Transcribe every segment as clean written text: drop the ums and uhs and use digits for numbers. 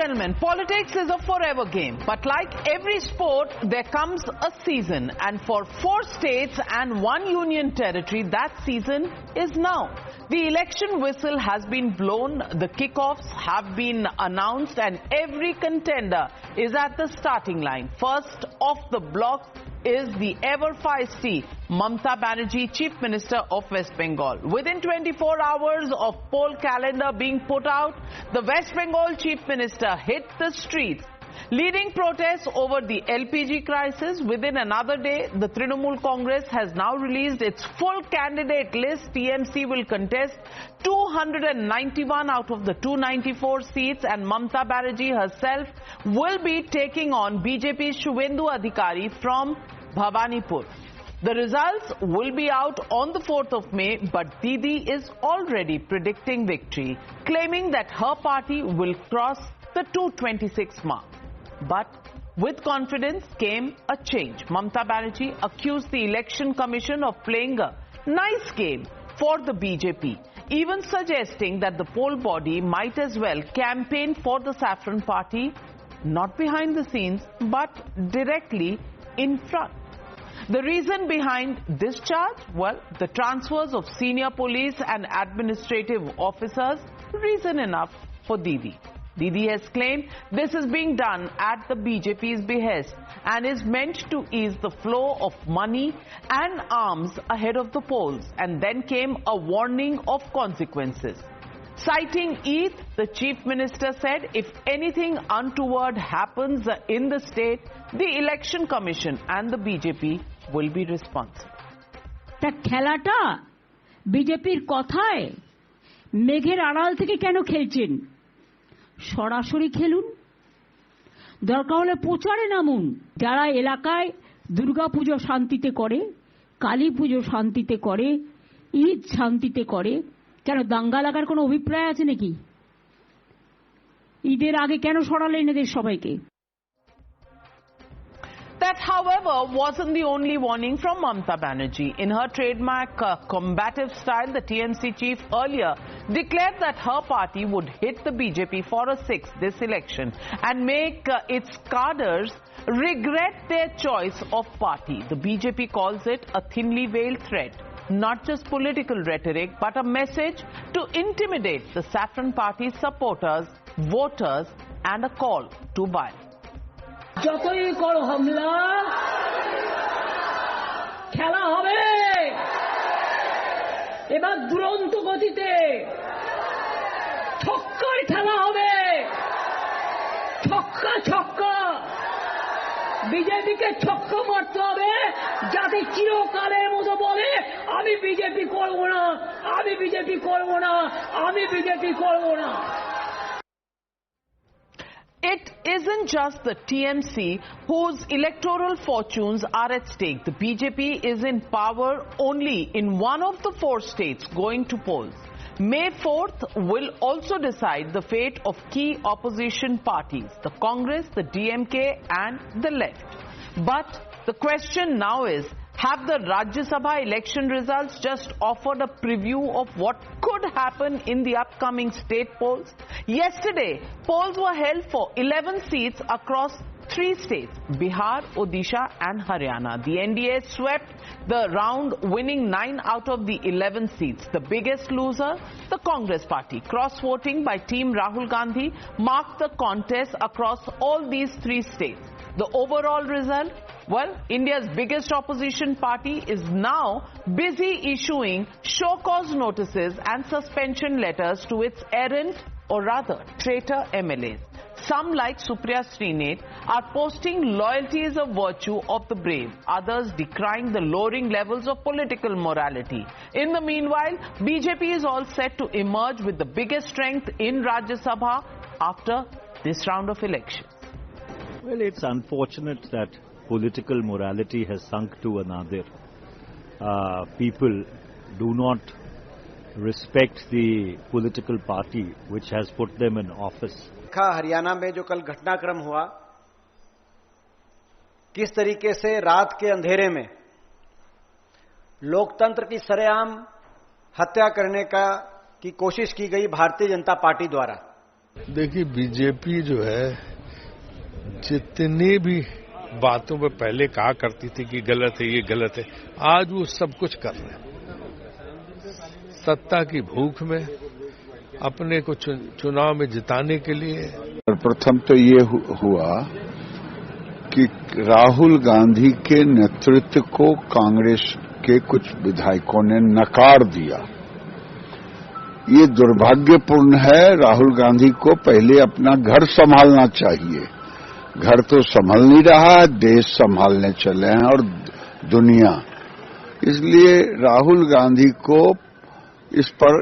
gentlemen, politics is a forever game, but like every sport, there comes a season, and for 4 states and 1 union territory, that season is now. The election whistle has been blown, the kickoffs have been announced, and every contender is at the starting line. First off the block is the ever-feisty Mamata Banerjee, Chief Minister of West Bengal. Within 24 hours of poll calendar being put out, the West Bengal Chief Minister hit the streets, leading protests over the LPG crisis. Within another day, the Trinamool Congress has now released its full candidate list. TMC will contest 291 out of the 294 seats, and Mamata Banerjee herself will be taking on BJP's Shubhendu Adhikari from Bhawanipur. The results will be out on the 4th of May, but Didi is already predicting victory, claiming that her party will cross the 226 mark. But with confidence came a change. Mamata Banerjee accused the Election Commission of playing a nice game for the BJP, even suggesting that the poll body might as well campaign for the Saffron Party, not behind the scenes, but directly in front. The reason behind this charge? Well, the transfers of senior police and administrative officers, reason enough for Didi. Didi has claimed this is being done at the BJP's behest and is meant to ease the flow of money and arms ahead of the polls. And then came a warning of consequences. Citing Eid, the Chief Minister said if anything untoward happens in the state, the Election Commission and the BJP will be responsible. তা খেলাটা বিজেপির কথায় মেঘের আড়াল থেকে কেন খেলছেন? সরাসরি খেলুন, দরকার হলে প্রচারে নামুন। যারা এলাকায় দুর্গাপুজো শান্তিতে করে, কালী পুজো শান্তিতে করে, ঈদ শান্তিতে করে, কেন দাঙ্গা লাগার কোনো অভিপ্রায় আছে নাকি? ঈদের আগে কেন সরালেন এদের সবাইকে? That, however, wasn't the only warning from Mamata Banerjee. In her trademark combative style, the TMC chief earlier declared that her party would hit the BJP for a 6th this election and make its cadres regret their choice of party. The BJP calls it a thinly veiled threat, not just political rhetoric, but a message to intimidate the Saffron Party supporters, voters, and a call to violence. যতই করো হামলা, খেলা হবে এবার দুরন্ত গতিতে, ছক্কার খেলা হবে, ছক্কা ছক্কা। বিজেপিকে ছক্কা মারতে হবে যাতে চিরকালের মতো বলে আমি বিজেপি করব না, আমি বিজেপি করব না, আমি বিজেপি করব না। It isn't just the TMC whose electoral fortunes are at stake. The BJP is in power only in one of the 4 states going to polls. May 4th will also decide the fate of key opposition parties, the Congress, the DMK and the left. But the question now is, have the Rajya Sabha election results just offered a preview of what could happen in the upcoming state polls? Yesterday, polls were held for 11 seats across 3 states, Bihar, Odisha and Haryana. The NDA swept the round, winning 9 out of the 11 seats. The biggest loser, the Congress party. Cross-voting by Team Rahul Gandhi marked the contest across all these 3 states. The overall result? Well, India's biggest opposition party is now busy issuing show cause notices and suspension letters to its errant, or rather traitor MLAs. Some, like Supriya Srinath, are posting loyalty is a virtue of the brave, others decrying the lowering levels of political morality. In the meanwhile, BJP is all set to emerge with the biggest strength in Rajya Sabha after this round of elections. Well, it's unfortunate that political morality has sunk to another. People do not respect the political party which has put them in office. Haryana में जो कल घटनाक्रम हुआ, किस तरीके से रात के अंधेरे में लोकतंत्र की सरेआम हत्या करने की कोशिश की गई भारतीय जनता पार्टी द्वारा, देखिए, बीजेपी जो है जितनी भी बातों पे पहले कहा करती थी कि गलत है, ये गलत है, आज वो सब कुछ कर रहे हैं। सत्ता की भूख में, अपने को चुनाव में जिताने के लिए। प्रथम तो ये हुआ कि राहुल गांधी के नेतृत्व को कांग्रेस के कुछ विधायकों ने नकार दिया। ये दुर्भाग्यपूर्ण है। राहुल गांधी को पहले अपना घर संभालना चाहिए। घर तो संभल नहीं रहा है, देश संभालने चले हैं और दुनिया। इसलिए राहुल गांधी को इस पर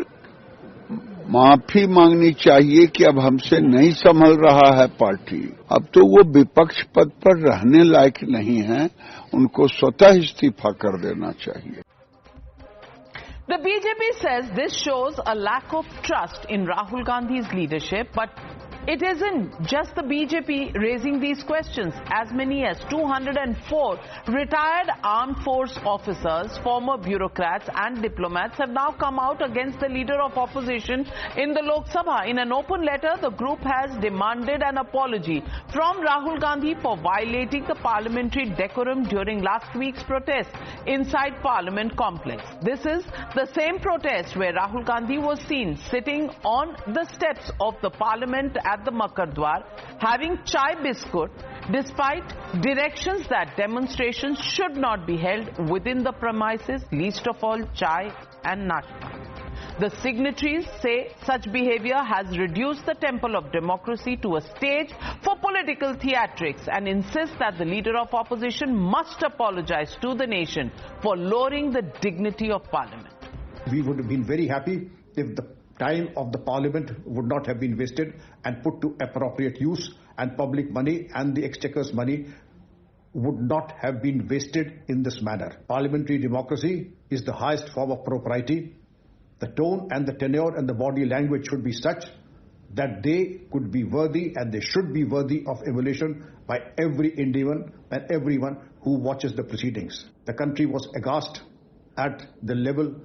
माफी मांगनी चाहिए कि अब हमसे नहीं संभल रहा है पार्टी। अब तो वो विपक्ष पद पर रहने लायक नहीं है, उनको स्वतः इस्तीफा कर देना चाहिए। The BJP says this shows a lack of trust in Rahul Gandhi's leadership, but it isn't just the BJP raising these questions. As many as 204 retired armed force officers, former bureaucrats and diplomats have now come out against the leader of opposition in the Lok Sabha. In an open letter, the group has demanded an apology from Rahul Gandhi for violating the parliamentary decorum during last week's protest inside Parliament complex. This is the same protest where Rahul Gandhi was seen sitting on the steps of the Parliament at the Makar Dwar having chai biscuit despite directions that demonstrations should not be held within the premises, least of all chai and nashta. The signatories say such behavior has reduced the temple of democracy to a stage for political theatrics and insist that the leader of opposition must apologize to the nation for lowering the dignity of Parliament. We would have been very happy if the time of the Parliament would not have been wasted and put to appropriate use, and public money and the exchequer's money would not have been wasted in this manner. Parliamentary democracy is the highest form of propriety. The tone and the tenor and the body language should be such that they could be worthy and they should be worthy of emulation by every Indian and everyone who watches the proceedings. The country was aghast at the level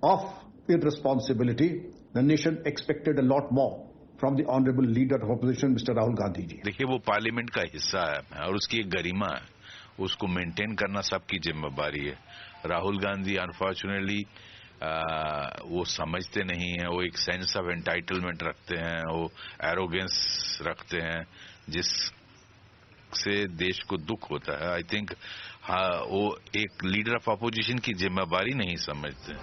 of irresponsibility. The nation expected a lot more from the honorable leader of opposition, Mr. Rahul Gandhi ji. देखिए, वो parliament का हिस्सा है और उसकी एक गरिमा है, उसको मेंटेन करना सबकी जिम्मेदारी है। राहुल गांधी अनफॉर्चुनेटली वो समझते नहीं है, वो एक सेंस ऑफ एंटाइटलमेंट रखते हैं, वो एरोगेंस रखते हैं जिससे देश को दुख होता है। आई थिंक वो एक लीडर ऑफ अपोजिशन की जिम्मेदारी नहीं समझते।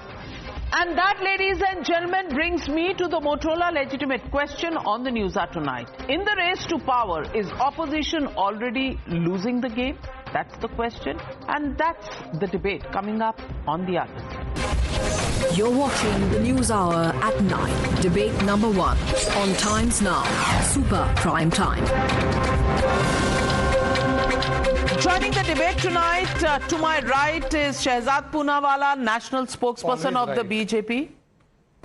And that, ladies and gentlemen, brings me to the Motorola legitimate question on the Newshour tonight. In the race to power, is opposition already losing the game? That's the question, and that's the debate coming up on the other side. You're watching the Newshour at 9. Debate number 1 on Times Now, Super Prime Time. Joining the debate tonight, to my right is Shehzad Poonawala, national spokesperson of the BJP.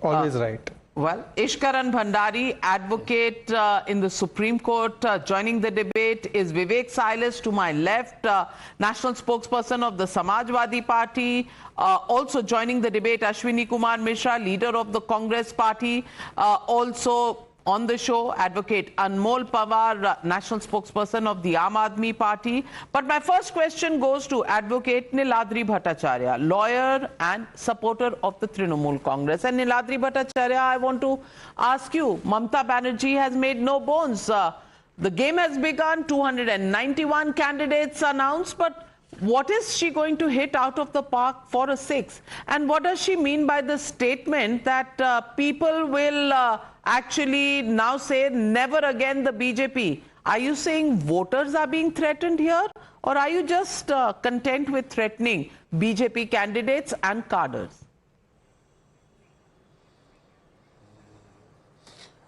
Always right. Well, Ishkaran Bhandari, advocate in the Supreme Court. Joining the debate is Vivek Silas to my left, national spokesperson of the Samajwadi Party. Also joining the debate, Ashwini Kumar Mishra, leader of the Congress Party. Also on the show, advocate Anmol Pawar, national spokesperson of the Aam Aadmi Party. But my first question goes to advocate Niladri Bhattacharya, lawyer and supporter of the Trinamool Congress. And Niladri Bhattacharya, I want to ask you, Mamata Banerjee has made no bones. The game has begun, 291 candidates announced, but what is she going to hit out of the park for a 6? And what does she mean by the statement that people will actually now say never again the BJP? Are you saying voters are being threatened here, or are you just content with threatening BJP candidates and cadres?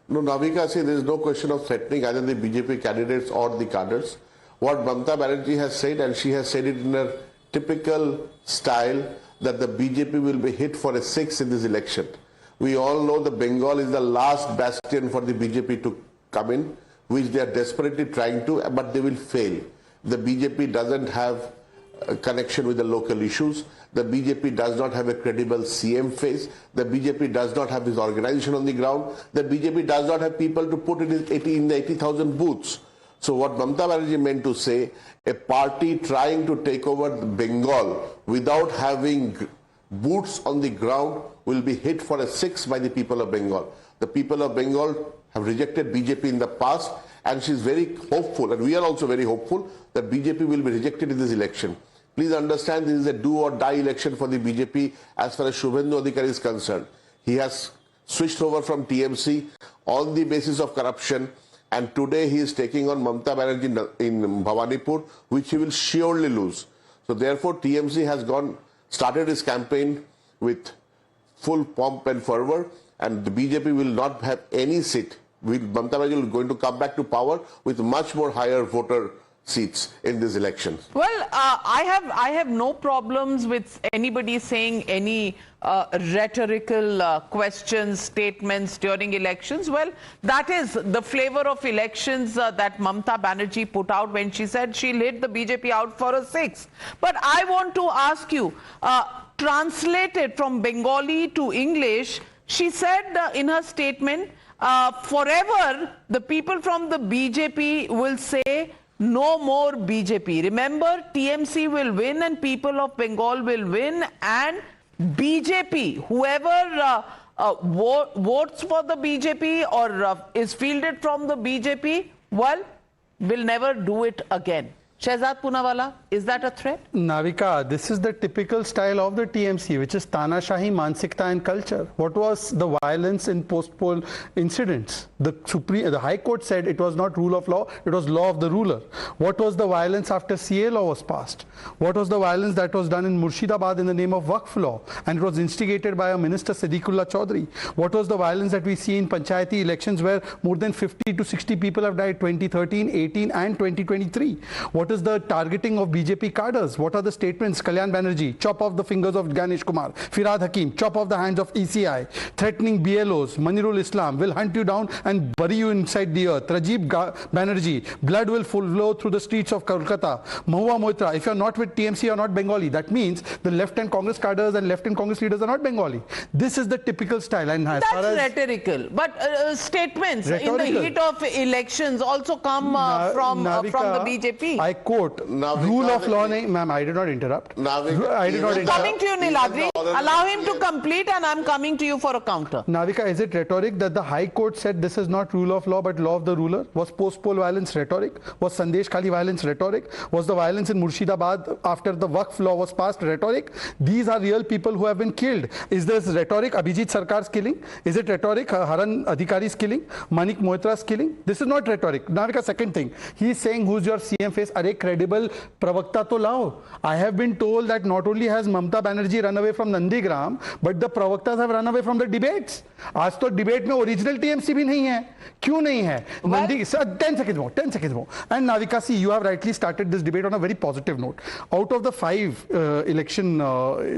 No, Navika, see, there is no question of threatening either the BJP candidates or the cadres. What Mamata Banerjee has said, and she has said it in her typical style, that the BJP will be hit for a 6 in this election. We all know the Bengal is the last bastion for the BJP to come in, which they are desperately trying to, but they will fail. The BJP doesn't have connection with the local issues. The BJP does not have a credible CM face. The BJP does not have this organization on the ground. The BJP does not have people to put it in the 80,000 booths. So what Mamata Banerjee meant to say, a party trying to take over Bengal without having boots on the ground will be hit for a 6 by the people of Bengal. The people of Bengal have rejected BJP in the past, and she is very hopeful, and we are also very hopeful, that BJP will be rejected in this election. Please understand, this is a do or die election for the BJP as far as Shubhendu Adhikari is concerned. He has switched over from TMC on the basis of corruption, and today he is taking on Mamata Banerjee in Bhawanipur, which he will surely lose. So therefore TMC has started his campaign with full pomp and fervor, and the BJP will not have any seat. Mamata Banerjee is going to come back to power with much more higher voter seats in this election. Well, I have no problems with anybody saying any rhetorical questions, statements during elections. Well, that is the flavor of elections that Mamata Banerjee put out when she said she'll hit the BJP out for a 6. But I want to ask you, translated from Bengali to English, she said in her statement, forever the people from the BJP will say no more BJP. Remember, TMC will win and people of Bengal will win, and BJP, whoever votes for the BJP or is fielded from the BJP, well, will never do it again. Shehzad Poonawalla, is that a threat? Navika, this is the typical style of the TMC, which is Tanashahi, Mansikta and culture. What was the violence in post-poll incidents? The High Court said it was not rule of law, it was law of the ruler. What was the violence after CA law was passed? What was the violence that was done in Murshidabad in the name of Waqf law? And it was instigated by a minister, Siddiqullah Chaudhary. What was the violence that we see in Panchayati elections where more than 50 to 60 people have died 2013, 18 and 2023? What is the targeting of BJP cadres? What are the statements? Kalyan Banerjee, chop off the fingers of Ganesh Kumar. Firad Hakim, chop off the hands of ECI. Threatening BLOs. Manirul Islam will hunt you down and bury you inside the earth. Rajiv Banerjee, blood will flow through the streets of Kolkata. Mahua Moitra, if you are not with TMC, you are not Bengali. That means the left-hand Congress cadres and left-hand Congress leaders are not Bengali. This is the typical style. And as that's rhetorical. But statements rhetorical. In the heat of elections also come from the BJP. I quote, rule of law, ma'am, I did not interrupt. I did not interrupt. Coming to you, Niladri. Allow him to complete and I'm coming to you for a counter. Navika, is it rhetoric that the High Court said this is not rule of law but law of the ruler? Was post-poll violence rhetoric? Was Sandesh Khali violence rhetoric? Was the violence in Murshidabad after the Waqf law was passed rhetoric? These are real people who have been killed. Is this rhetoric? Abhijit Sarkar's killing? Is it rhetoric? Haran Adhikari's killing? Manik Moitra's killing? This is not rhetoric. Navika, second thing. He is saying, who's your CM face? Are credible pravakta to lao. I have been told that not only has Mamata Banerjee run away from Nandigram, but the pravaktas have run away from the debates. आज तो debate में original TMC भी नहीं है. क्यों नहीं है? Nandi, 10 seconds more. And Navika, see, you have rightly started this debate on a very positive note. Out of the 5 election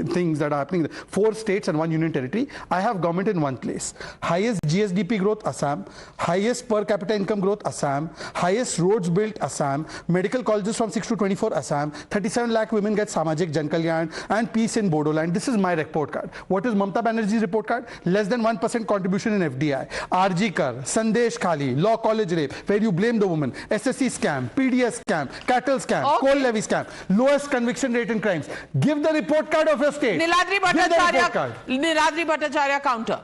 things that are happening, 4 states and 1 union territory, I have government in one place. Highest GSDP growth, Assam. Highest per capita income growth, Assam. Highest roads built, Assam. Medical colleges from 6 to 24, Assam. 37 lakh women get Samajik Jan Kalyan and peace in Bodoland. This is my report card. What is Mamata Banerjee's report card? Less than 1% contribution in FDI. RG Kar, Sandesh Khali, law college rape, where you blame the woman. SSC scam, PDS scam, cattle scam, coal levy scam, lowest conviction rate in crimes. Give the report card of your state. Niladri Bhattacharya counter.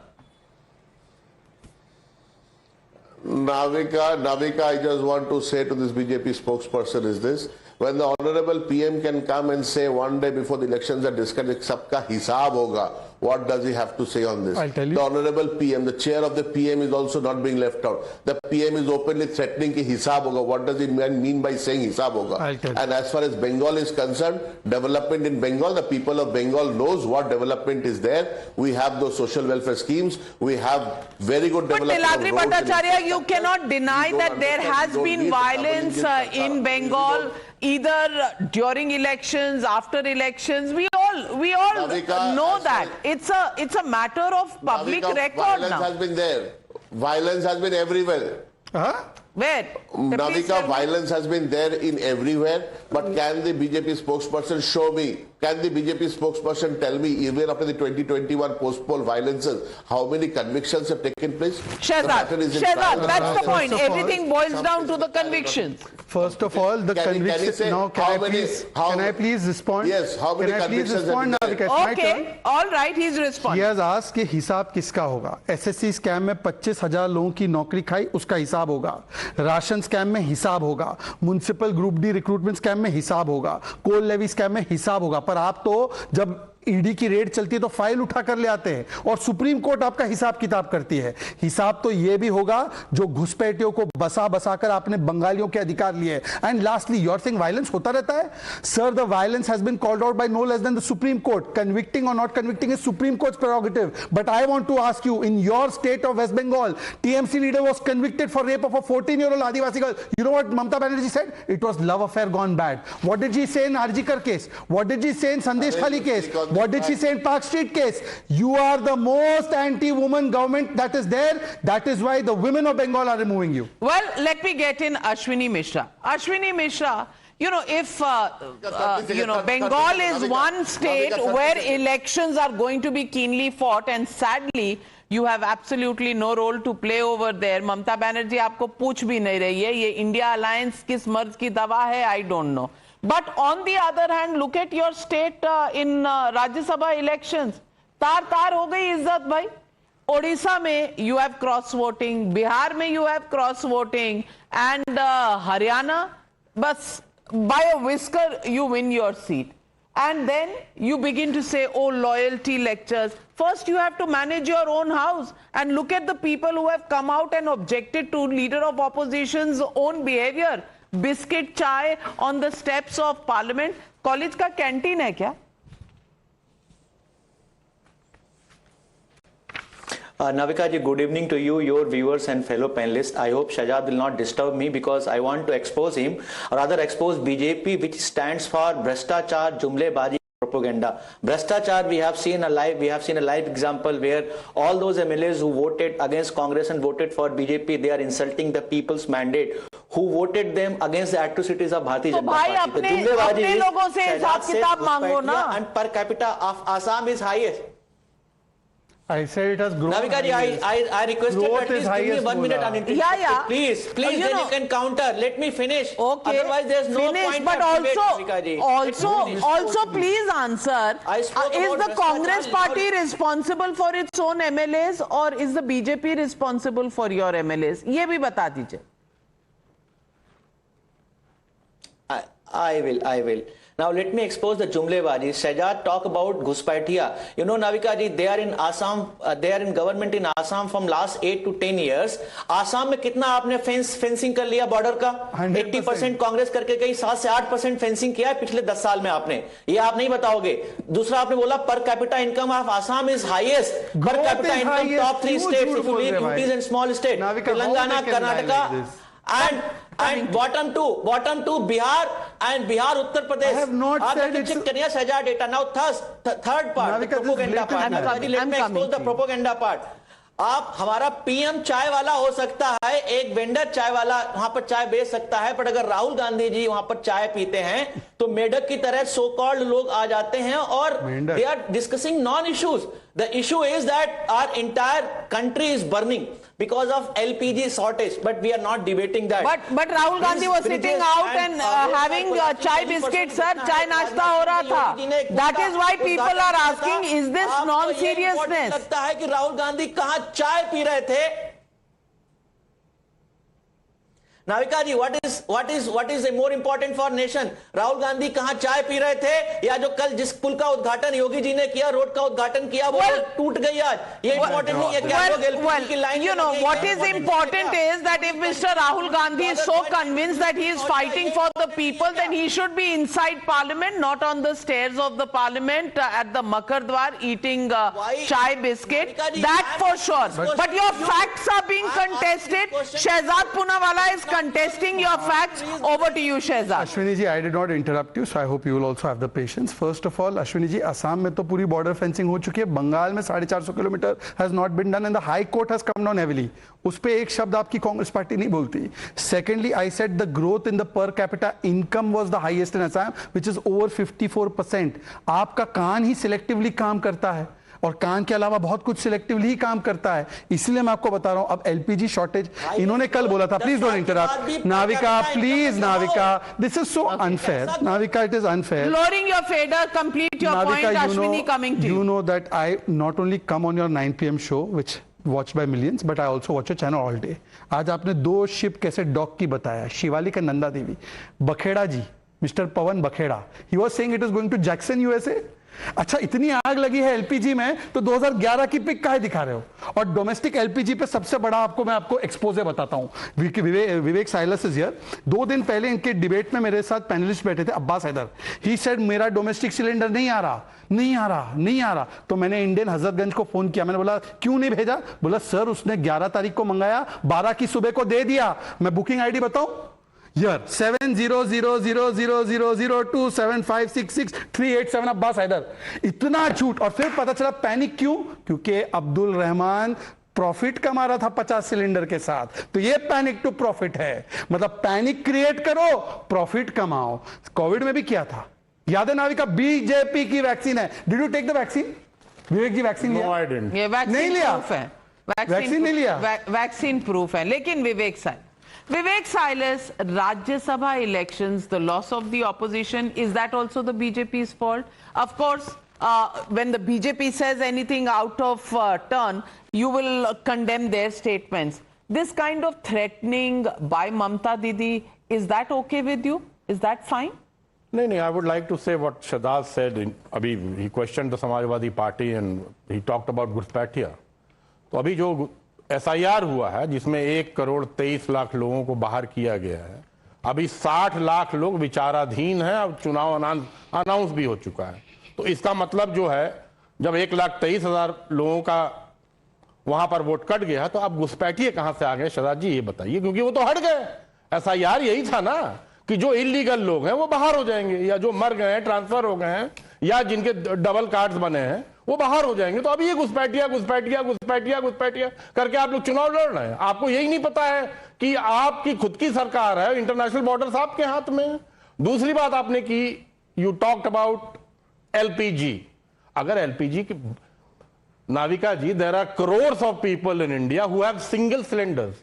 Navika, I just want to say to this BJP spokesperson is this. When the Honorable PM can come and say one day before the elections are discussed, sabka hisab hoga, what does he have to say on this? I'll tell you. The Honorable PM, the chair of the PM is also not being left out. The PM is openly threatening ki hisab hoga. What does it mean by saying hisab hoga? I'll tell you. And as far as Bengal is concerned, development in Bengal, the people of Bengal knows what development is there. We have those social welfare schemes. We have very good development. But Niladri Bhattacharya, you cannot deny that there has been violence in Bengal, either during elections, after elections. We all Navika, know that. It's a matter of public Navika, record violence now. Has been there. Violence has been everywhere. Where? Navika, violence has been there in everywhere, but can the BJP spokesperson show me, can the BJP spokesperson tell me, even after the 2021 post-poll violences, how many convictions have taken place? Shehzad, that's the point. Everything boils down to the convictions. First of all, the convictions. Now, can I please respond? Yes, how many convictions have been there? Okay, all right, he's responding. He has asked कि हिसाब किसका होगा? SSC scam में 25,000 लोगों की नौकरी खाई, उसका हिसाब होगा. राशन स्कैम में हिसाब होगा. Municipal group D recruitment scam में हिसाब होगा. कोल लेवी स्कैम में हिसाब होगा. पर आप तो जब ईडी की रेड चलती है तो फाइल उठा कर ले आते हैं और सुप्रीम कोर्ट आपका हिसाब किताब करती है. हिसाब तो यह भी होगा जो घुसपैठियों को बसा कर आपने बंगालियों के अधिकार लिए. And lastly, your thing violence होता रहता है. Sir, the violence has been called out by no less than the Supreme Court. Convicting और not convicting is Supreme Court's prerogative. But I want to ask you, in your state of West Bengal, TMC leader was convicted for rape of a 14-year-old Adivasi girl. You know what Mamata Banerjee said? It was love affair gone bad. What did she say in Arjikar case? What did she say in Sandesh Khali case? What did she say in Park Street case? You are the most anti-woman government that is there. That is why the women of Bengal are removing you. Well, let me get in Ashwini Mishra. Ashwini Mishra, you know, if, Bengal is one state where elections are going to be keenly fought, and sadly, you have absolutely no role to play over there. Mamata Banerjee आपको पूछ भी नहीं रही है. ये India alliance किस मर्ज की दवा है, I don't know. But on the other hand, look at your state in Rajya Sabha elections. तार हो गई इज्जत भाई. Odisha में you have cross voting, Bihar में you have cross voting, and Haryana, बस by a whisker you win your seat. And then you begin to say, oh, loyalty lectures. First, you have to manage your own house and look at the people who have come out and objected to leader of opposition's own behavior. Biscuit chai on the steps of parliament. College का canteen है क्या? Navika ji, good evening to you, your viewers and fellow panelists. I hope Shehzad will not disturb me because I want to expose him, or rather expose BJP, which stands for Bhrashtachar, Jumlebazi, propaganda. Bhrashtachar, we have seen a live example where all those MLAs who voted against Congress and voted for BJP, they are insulting the people's mandate, who voted them against the atrocities of Bharatiya Janata Party. अपने लोगों से हिसाब किताब मांगो ना. And per capita of Assam is highest. I said it has grown. Navika ji, I requested you at least give me 1 minute uninterrupted. Yeah. Please, then you can counter. Let me finish. Okay. Otherwise, there's no point but of debate, Navika ji. Also, please answer. Is the Congress party responsible for its own MLAs, or is the BJP responsible for your MLAs? ये भी बता दीजिए. I will. Now let me expose the Jumlebazi. Shehzad talk about Ghuspaitiya. You know, Navika ji, they are in Assam. They are in government in Assam from last 8 to 10 years. Assam में कितना आपने fencing कर लिया border का? 80% कांग्रेस करके गई, 7 से 8% fencing किया है पिछले 10 साल में आपने. ये आप नहीं बताओगे. दूसरा आपने बोला per capita income of Assam is highest. Per capita income top 3 states if you leave UTs and small states. Telangana, Karnataka. And bottom two, Bihar and Bihar, Uttar Pradesh. I have not said it's... check kariye Shehzad data. Now third part, the propaganda part. Let me expose the propaganda part. आप हमारा PM चाय वाला हो सकता है, एक vendor चाय वाला वहां पर चाय बेच सकता है, पर अगर राहुल गांधी जी वहां पर चाय पीते हैं तो मेढक की तरह सो कॉल्ड लोग आ जाते हैं और they are discussing non issues. The issue is that our entire country is burning because of LPG shortage, but we are not debating that. But Rahul Gandhi was sitting out and having chai biscuits, sir. Chai नाश्ता हो रहा था. That is why people are asking, is this non-seriousness? लगता है कि राहुल गांधी कहां चाय P रहे थे? Navika ji, what is more important for nation? Rahul Gandhi कहां चाय पी रहे थे या जो कल जिस पुल का उद्घाटन योगी जी ने किया, रोड का उद्घाटन किया, वो टूट गई आज. ये इंपॉर्टेंट नहीं है क्या लोग एलपीजी की line. You know what is important is that if Mr. Rahul Gandhi is so convinced that he is fighting for the people, then he should be inside parliament, not on the stairs of the parliament at the Makar Dwar eating chai biscuit. That for sure. But your facts are being contested. Shehzad Poonawalla is contesting your facts. Over to you, Shehzad. Ashwini ji, I did not interrupt you, so I hope you will also have the patience. First of all, Ashwini ji, Assam में तो पूरी border fencing हो चुकी है, बंगाल में 450 kilometre has not been done and the High Court has come down heavily. उस पे एक शब्द आपकी कांग्रेस पार्टी नहीं बोलती. Secondly, I said the growth in the per capita income was the highest in Assam, which is over 54%. आपका कान ही selectively काम करता है और कान के अलावा बहुत कुछ सिलेक्टिवली ही काम करता है. इसलिए मैं आपको बता रहा हूं, अब एलपीजी शॉर्टेज इन्होंने कल बोला था. Please don't interrupt Navika, please Navika, this is so unfair. Navika, it is unfair. Lowering your fader, complete your point. Ashwini, coming to you. You know that I not only come on your 9 PM show, which watched by millions, but I also watch your channel all day. आज आपने 2 ship कैसे dock की बताया, शिवालिक और Nanda Devi. Bakheda ji, mister Pawan Bakheda, he was saying it is going to Jackson, USA. अच्छा, इतनी आग लगी है एलपीजी में तो 2011 की पिक काहे दिखा रहे हो? और डोमेस्टिक एलपीजी पे सबसे बड़ा मैं आपको एक्सपोजे बताता हूं. विवेक साइलस इज हियर. 2 दिन पहले इनके डिबेट में मेरे साथ पैनलिस्ट बैठे थे, अब्बास हैदर. ही सेड मेरा डोमेस्टिक सिलेंडर नहीं आ रहा. तो मैंने इंडियन हजरतगंज को फोन किया. मैंने बोला क्यों नहीं भेजा? बोला सर उसने 11 तारीख को मंगाया, 12 की सुबह को दे दिया. मैं बुकिंग आईडी बताऊं, Here 700002756638 अब्बास हैदर. इतना झूठ. और फिर पता चला पैनिक क्यों? क्योंकि अब्दुल रहमान प्रॉफिट कमा रहा था 50 सिलेंडर के साथ. तो ये पैनिक टू प्रॉफिट है. मतलब पैनिक क्रिएट करो, प्रॉफिट कमाओ. कोविड में भी किया था, याद है नाविका? बीजेपी की वैक्सीन है. Did you take the vaccine? Vivek ji vaccine लिया? नहीं लिया. वैक्सीन नहीं लिया. वैक्सीन प्रूफ है. लेकिन Vivek Silas, Rajya Sabha elections, the loss of the opposition, is that also the BJP's fault? Of course, when the BJP says anything out of turn, you will condemn their statements. This kind of threatening by Mamata Didi, is that okay with you? Is that fine? No, I would like to say what Shehzad said. He questioned the Samajwadi Party and he talked about Ghuspatia. तो अभी जो SIR हुआ है जिसमें 1,23,00,000 लोगों को बाहर किया गया है, अभी 60 लाख लोग विचाराधीन हैं. अब चुनाव अनाउंस भी हो चुका है. तो इसका मतलब जो है, जब 1,23,000 लोगों का वहां पर वोट कट गया तो अब घुसपैठिए कहां से आ गए? शहजाद जी ये बताइए, क्योंकि वो तो हट गए. SIR यही था ना कि जो इलीगल लोग हैं वो बाहर हो जाएंगे, या जो मर गए हैं, ट्रांसफर हो गए हैं, या जिनके डबल कार्ड्स बने हैं वो बाहर हो जाएंगे. तो अभी ये घुसपैठिया करके आप लोग चुनाव लड़ रहे हैं. आपको यही नहीं पता है कि आपकी खुद की सरकार है, इंटरनेशनल बॉर्डर्स आपके हाथ में है. दूसरी बात आपने की, यू टॉक्ड अबाउट एलपीजी. अगर एलपीजी की, Navika ji, there are crores of people in India who have single cylinders.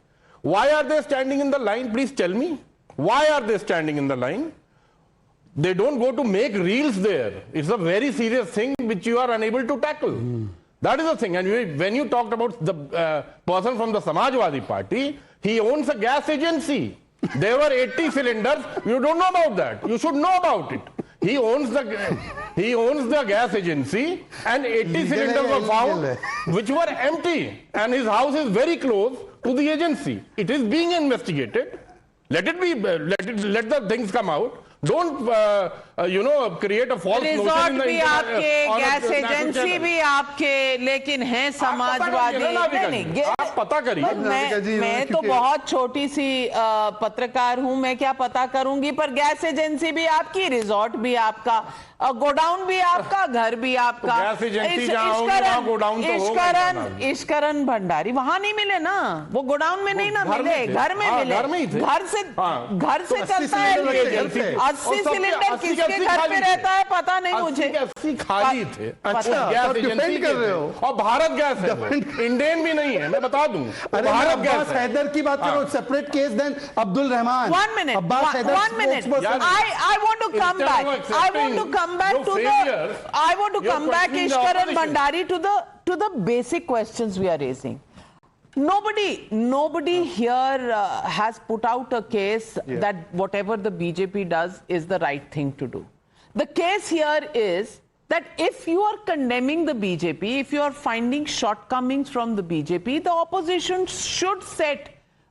Why are they standing in the line? Please tell me, why are they standing in the line? They don't go to make reels there. It's a very serious thing which you are unable to tackle. That is the thing. And when you talked about the person from the Samajwadi Party, he owns a gas agency. There were 80 cylinders. You don't know about that. You should know about it. He owns the gas agency, and 80 cylinders were found which were empty. And his house is very close to the agency. It is being investigated. Let the things come out. Don't create a false notion. Resort भी आपके, gas agency भी आपके, लेकिन हैं समाजवादी. आप पता करिए. मैं तो बहुत छोटी सी पत्रकार हूं, मैं क्या पता करूंगी. पर गैस एजेंसी भी आपकी, रिजॉर्ट भी आपका, गोडाउन भी आपका, घर भी आपका. ईश्वरन भंडारी वहां नहीं मिले ना, वो गोडाउन में नहीं ना मिले, घर में मिले. घर से चलता है. 80 सिलेंडर किसके घर पे रहता है पता नहीं मुझे. 80 खाली थे. अच्छा, गैस एजेंसी कर रहे हो. और भारत गैस है, इंडियन भी नहीं है, मैं बता दूं. भारत गैस. हैदर की बात करो, separate case then Abdul Rahman. 1 minute. I want to come back. I want to come back, Ishwaran Bhandari, to the basic questions we are raising. Nobody here has put out a case that whatever the BJP does is the right thing to do. The case here is that if you are condemning the BJP, if you are finding shortcomings from the BJP, the opposition should set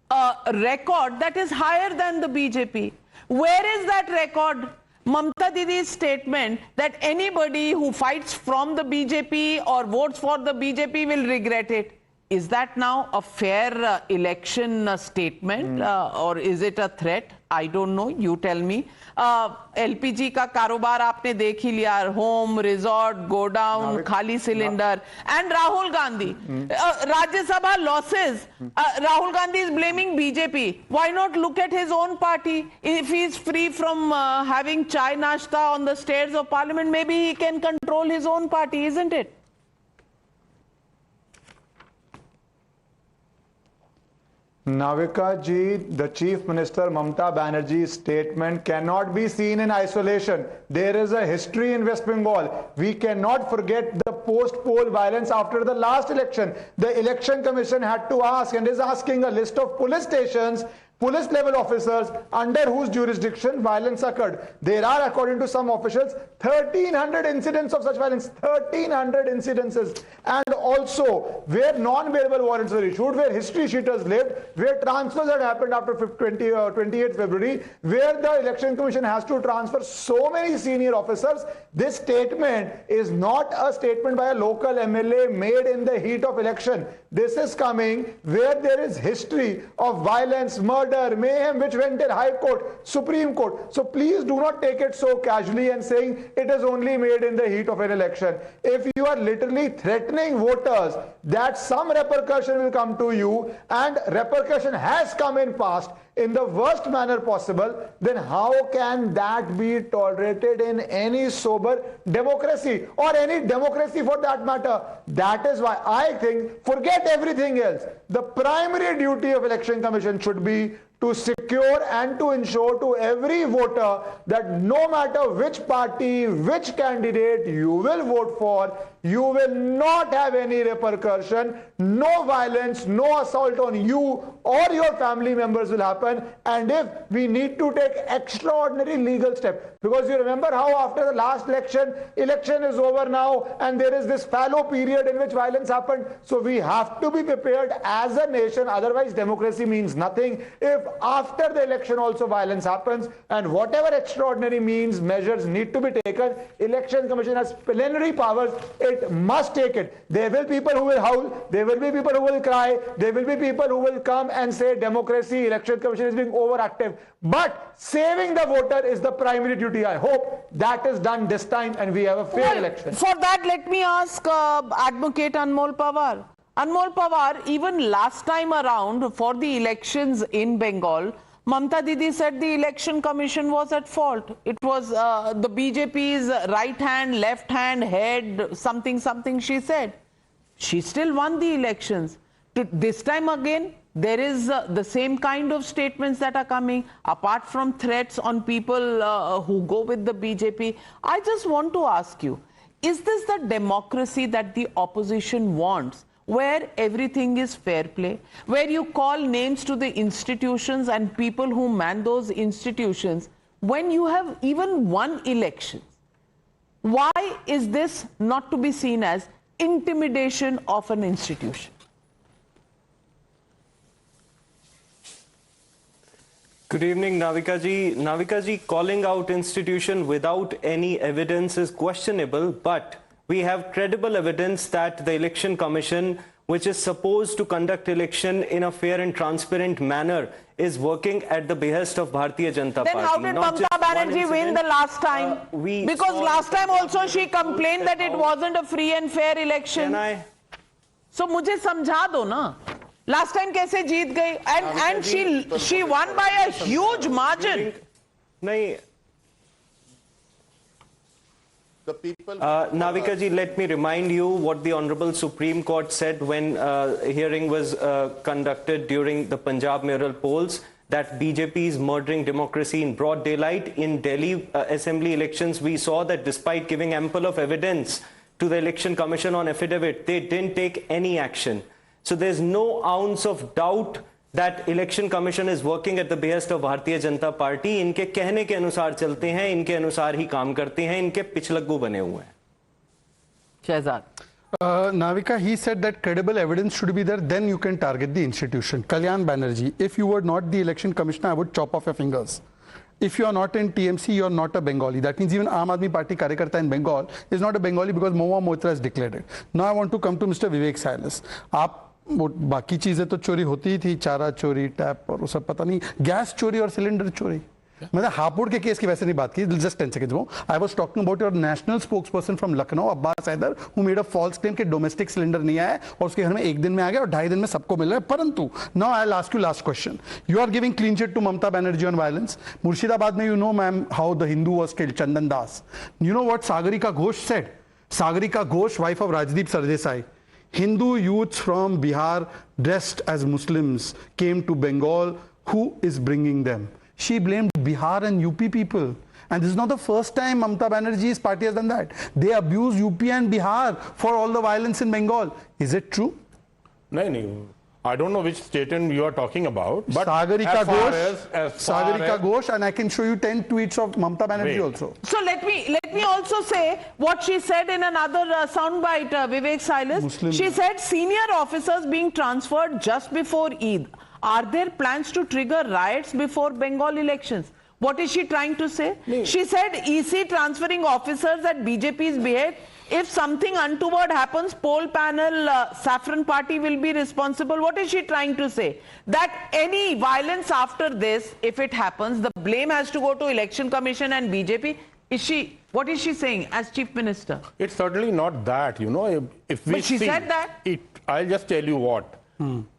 a record that is higher than the BJP. Where is that record? Mamata Didi's statement that anybody who fights from the BJP or votes for the BJP will regret it. is that now a fair election statement or is it a threat? I don't know. You tell me. LPG का कारोबार आपने देख ही लिया. Home, resort, go down, खाली cylinder. And Rahul Gandhi. Rajya Sabha losses. Rahul Gandhi is blaming BJP. Why not look at his own party? If he is free from having chai nashta on the stairs of Parliament, maybe he can control his own party, isn't it? Navika ji, the Chief Minister Mamata Banerjee's statement cannot be seen in isolation. There is a history in West Bengal. We cannot forget the post-poll violence after the last election. The Election Commission had to ask and is asking a list of police stations, police level officers under whose jurisdiction violence occurred. There are, according to some officials, 1,300 incidents of such violence, 1,300 incidences, and also where non-bailable warrants were issued, where history cheaters lived, where transfers had happened after 28th February, where the Election Commission has to transfer so many senior officers. This statement is not a statement by a local MLA made in the heat of election. This is coming where there is history of violence, murder, mayhem, which went in High Court, Supreme Court. So please do not take it so casually and saying it is only made in the heat of an election. If you are literally threatening voters that some repercussion will come to you, and repercussion has come in past in the worst manner possible, then how can that be tolerated in any sober democracy, or any democracy for that matter? That is why I think, forget everything else, the primary duty of Election Commission should be to secure and to ensure to every voter that no matter which party, which candidate you will vote for, you will not have any repercussion, no violence, no assault on you or your family members will happen. And if we need to take extraordinary legal steps, because you remember how after the last election is over now and there is this fallow period in which violence happened. So we have to be prepared as a nation, otherwise democracy means nothing. If after the election also violence happens, and whatever extraordinary measures need to be taken, Election Commission has plenary powers, it must take it. There will be people who will howl, there will be people who will cry, there will be people who will come and say democracy, Election Commission is being overactive. But saving the voter is the primary duty. I hope that is done this time and we have a fair election. For that, let me ask Advocate Anmol Pawar. Anmol Pawar, even last time around for the elections in Bengal, Mamata Didi said the Election Commission was at fault. It was the BJP's right hand, left hand, head, something she said. She still won the elections. This time again, there is the same kind of statements that are coming, apart from threats on people who go with the BJP. I just want to ask you, is this the democracy that the opposition wants, where everything is fair play, where you call names to the institutions and people who man those institutions when you have even won elections? Why is this not to be seen as intimidation of an institution? Good evening, Navika ji. Navika ji, calling out institution without any evidence is questionable, but we have credible evidence that the Election Commission, which is supposed to conduct election in a fair and transparent manner, is working at the behest of Bharatiya Janata Party. Then how did Mamata Banerjee win the last time? Because last time also she complained that it wasn't a free and fair election. So मुझे समझा दो ना. Last time कैसे जीत गई? And she won by a huge margin. नहीं. Navika ji, let me remind you what the Honorable Supreme Court said when hearing was conducted during the Punjab mayoral polls, that BJP is murdering democracy in broad daylight. In Delhi assembly elections, we saw that despite giving ample of evidence to the Election Commission on affidavit, they didn't take any action. So there's no ounce of doubt that Election Commission is working at the behest of Bharatiya Janata Party. इनके कहने के अनुसार चलते हैं, इनके अनुसार ही काम करते हैं, इनके पिछलग्गू बने हुए हैं. Shehzad. Navika, he said that credible evidence should be there, then you can target the institution. Kalyan Banerjee, if you were not the Election Commissioner, I would chop off your fingers. If you are not in TMC, you are not a Bengali. That means even Aam Aadmi Party Karyakarta in Bengal is not a Bengali because Mahua Moitra has declared it. Now I want to come to Mr. Vivek Silas. वो बाकी चीजें तो चोरी होती ही थी, चारा चोरी, tap और वो सब पता नहीं, गैस चोरी और सिलेंडर चोरी। मैंने हापुड़ के केस की वैसे नहीं बात की, जस्ट 10 seconds वो। I was talking about your national spokesperson from Lucknow, Abbas Haider, who made a false claim कि डोमेस्टिक सिलेंडर नहीं आया और उसके घर में 1 दिन में आ गया और 2.5 दिन में सबको मिल रहा है। परंतु now I will ask you last question, you are giving clean chit to Mamata Banerjee on violence. Murshidabad में, you know ma'am, how the Hindu was killed, Chandan Das. You know what Sagarika Ghosh said? Sagarika Ghosh, wife of Rajdeep Sardesai, Hindu youths from Bihar dressed as Muslims came to Bengal. Who is bringing them? She blamed Bihar and UP people. And this is not the first time Mamata Banerjee's party has done that. They abuse UP and Bihar for all the violence in Bengal. Is it true? No. I don't know which statement you are talking about. But Sagarika Ghosh, and I can show you 10 tweets of Mamata Banerjee also. So let me also say what she said in another soundbite, Vivek Silas. She said senior officers being transferred just before Eid. Are there plans to trigger riots before Bengal elections? What is she trying to say? She said EC transferring officers at BJP's behest. If something untoward happens, poll panel, Saffron Party will be responsible. What is she trying to say? That any violence after this, if it happens, the blame has to go to Election Commission and BJP? What is she saying as Chief Minister? It's certainly not that, you know. If we but she said that. I'll just tell you what.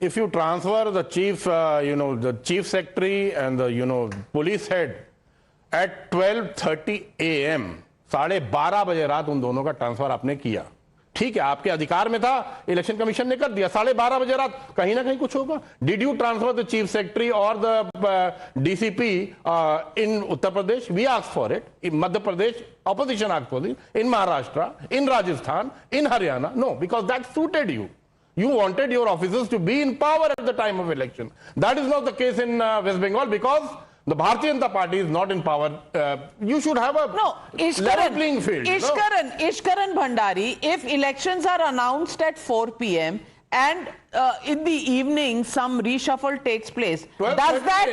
If you transfer the chief, the chief secretary and the, police head at 12:30 a.m., 12:30 बजे रात उन दोनों का transfer आपने किया, ठीक है, आपके अधिकार में था, इलेक्शन कमीशन ने कर दिया। 12:30 बजे रात कहीं ना कहीं कुछ होगा। Did you transfer the chief secretary और the DCP in Uttar Pradesh? We asked for it. In Madhya Pradesh, opposition asked for it. In Maharashtra, in Rajasthan, in Haryana, no, because that suited you. You wanted your officers to be in power at the time of election. That is not the case in West Bengal because the Bharatiya Janata Party is not in power. You should have a level playing field. Ishkaran Bhandari, if elections are announced at 4 p.m. and in the evening some reshuffle takes place, does that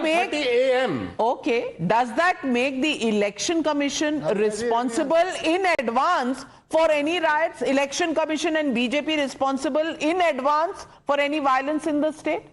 make 12:30 a.m. Okay, does that make the Election Commission responsible in advance for any riots? Election Commission and BJP responsible in advance for any violence in the state?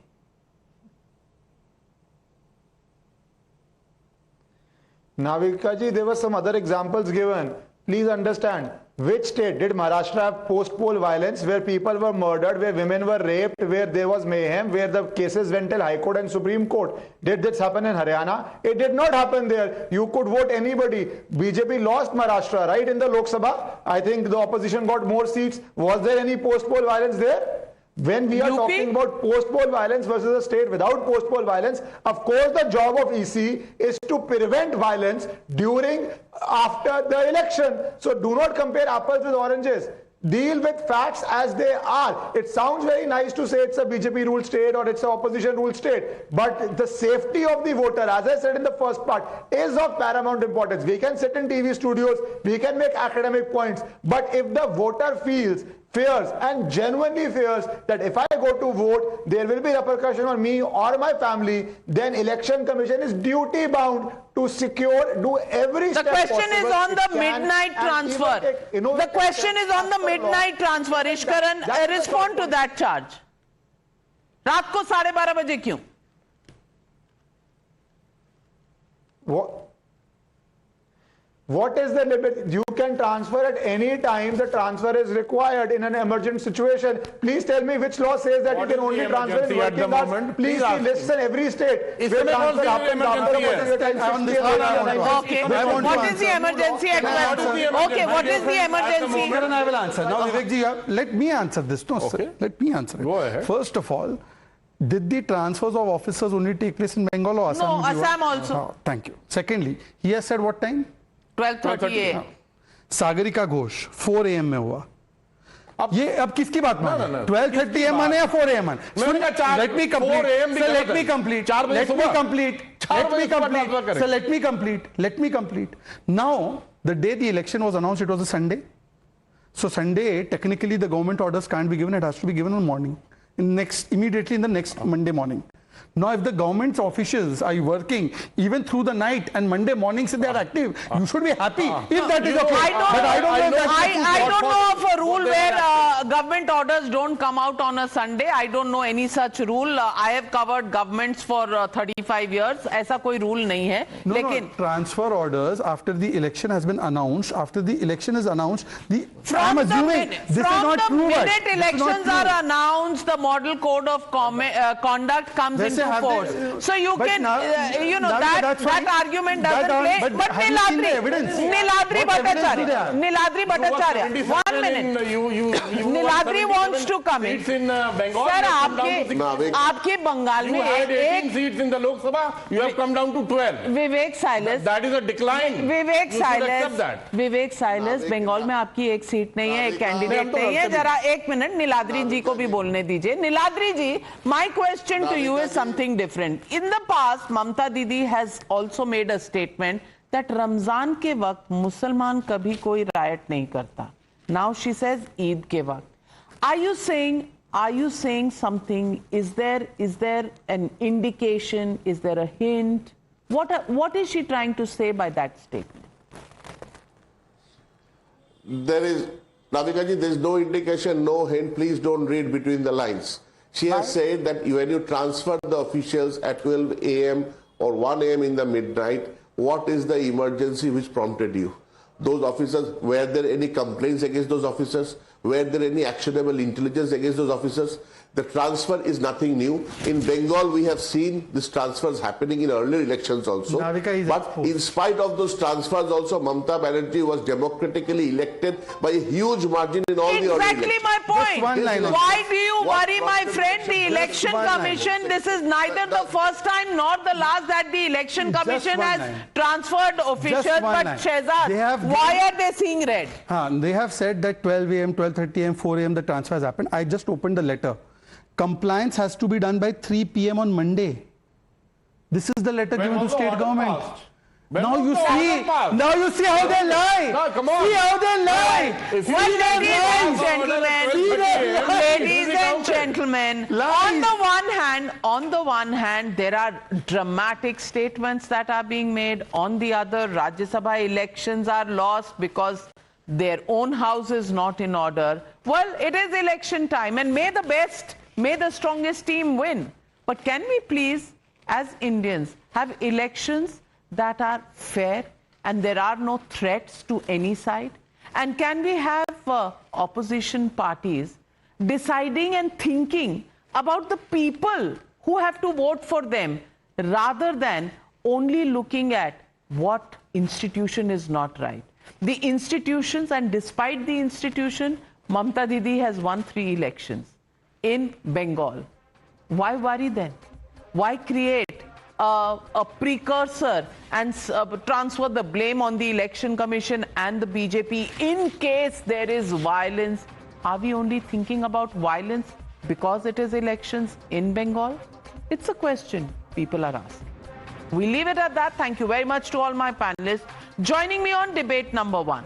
Navika ji, there were some other examples given. Please understand, which state did Maharashtra have post-poll violence where people were murdered, where women were raped, where there was mayhem, where the cases went till High Court and Supreme Court? Did this happen in Haryana? It did not happen there. You could vote anybody. BJP lost Maharashtra, right, in the Lok Sabha. I think the opposition got more seats. Was there any post-poll violence there? When we are talking about post-poll violence versus a state without post-poll violence, of course the job of EC is to prevent violence after the election. So do not compare apples with oranges. Deal with facts as they are. It sounds very nice to say it's a BJP ruled state or it's an opposition ruled state, but the safety of the voter, as I said in the first part, is of paramount importance. We can sit in TV studios, we can make academic points, but if the voter fears and genuinely fears that if I go to vote, there will be repercussion on me or my family, then Election Commission is duty bound to do every step possible. The question is on the midnight transfer. The question is on the midnight transfer. Ishkaran, respond to that charge. रात को 12:30 बजे क्यों? What is the limit? You can transfer at any time the transfer is required in an emergent situation. Please tell me which law says that you can only transfer in working hours. Please listen every state. Okay, what is the emergency at 12? Okay, what is the emergency? I will answer. Now, Vivek ji, let me answer this. No, sir. Let me answer it. Go ahead. First of all, did the transfers of officers only take place in Bengal or Assam? No, Assam also. Oh, thank you. Secondly, he has said what time? 12:30 a.m. Sagarika Ghosh 4 AM में हुआ। ये अब किसकी बात माने? 12:30 AM माने या 4 AM माने? Let me complete. Now, the day the election was announced, it was a Sunday. So Sunday, technically, the government orders can't be given. It has to be given in the morning, immediately in the next Monday morning. Now, if the government's officials are working even through the night and Monday mornings they are active, you should be happy if that is okay. I don't know of a rule where government orders don't come out on a Sunday. I don't know any such rule. I have covered governments for 35 years. ऐसा कोई rule नहीं है. लेकिन transfer orders after the election has been announced. After the election is announced, I'm assuming this is not true. From the minute elections are announced, the model code of conduct comes into force. So you can, that argument doesn't play. But Niladri Bhattacharya, 1 minute. Niladri wants to come in. In Bengal, sir, आपके बंगाल में एक seats in the Lok Sabha, you have come down to 12. Vivek Silas, that is a decline. Vivek Silas, Bengal में आपकी एक seat नहीं है, एक candidate नहीं है. जरा एक मिनट निलाद्री जी को भी बोलने दीजिए. निलाद्री जी, my question to you is something different. In the past, Mamata Didi has also made a statement that Ramzan के वक्त मुसलमान कभी कोई रायट नहीं करता. Now she says Eid के वक्त. Are you saying something? Is there an indication? Is there a hint? What is she trying to say by that statement? There is, Navika ji, there is no indication, no hint. Please don't read between the lines. She has said that when you transfer the officials at 12 a.m. or 1 a.m. in the midnight, what is the emergency which prompted you? Those officers, were there any complaints against those officers? Were there any actionable intelligence against those officers? The transfer is nothing new. In Bengal, we have seen these transfers happening in earlier elections also. But in spite of those transfers also, Mamata Banerjee was democratically elected by a huge margin in all the earlier elections. Exactly my point. Why do you worry, my friend? The Election Commission, this is neither the first time nor the last that the Election Commission has transferred officials. But Shehzad, why are they seeing red? They have said that 12 a.m., 12:30 a.m., 4 a.m. the transfers happened. I just opened the letter. Compliance has to be done by 3 p.m. on Monday. This is the letter given to state government. Now you see how they lie. No, come on. See how they lie. Ladies and gentlemen, on the one hand, there are dramatic statements that are being made. On the other, Rajya Sabha elections are lost because their own house is not in order. Well, it is election time, and may the strongest team win. But can we please, as Indians, have elections that are fair and there are no threats to any side? And can we have opposition parties deciding and thinking about the people who have to vote for them rather than only looking at what institution is not right? The institutions, and despite the institution, Mamata Didi has won 3 elections in Bengal. Why worry then? Why create a precursor and transfer the blame on the Election Commission and the BJP in case there is violence? Are we only thinking about violence because it is elections in Bengal? It's a question people are asking. We leave it at that. Thank you very much to all my panelists joining me on debate number 1.